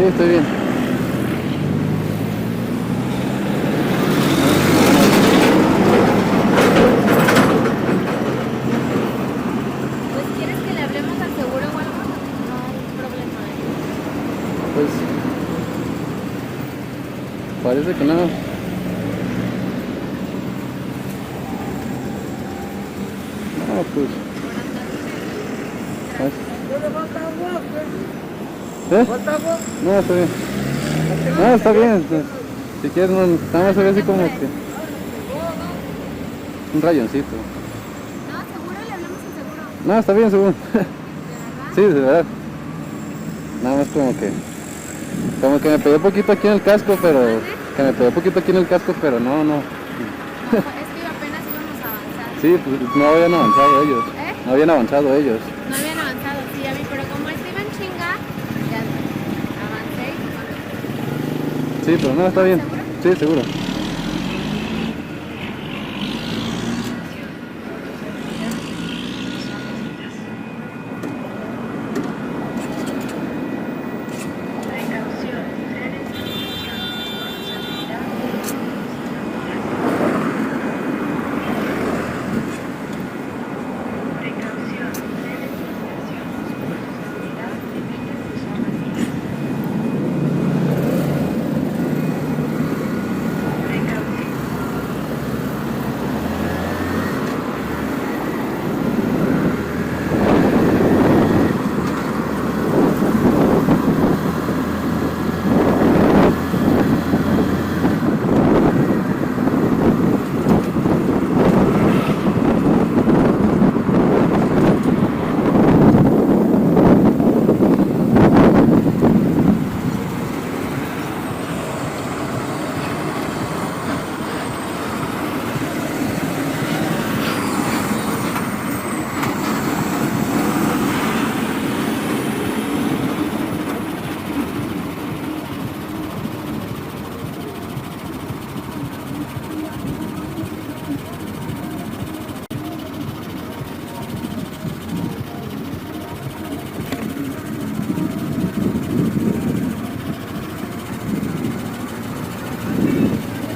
estoy bien. Pues, ¿quieres que le hablemos al seguro o algo? No hay problema, Pues parece que no. No, pues. ¿Eh? No, está bien. No, está bien. Pues, si quieres, no, nada más se ve así como que un rayoncito. No, seguro, le hablamos al seguro. No, está bien, seguro. ¿De verdad? Sí, de verdad. Nada más como que me pegó poquito aquí en el casco, pero no. No, es que apenas íbamos a avanzar. Sí, pues no habían avanzado ellos. ¿Eh? No habían avanzado ellos. No habían avanzado, sí, ya vi, pero como él se iba en chinga, ya avancé y cuando... Sí, pero no, está bien. ¿Seguro? Sí, seguro.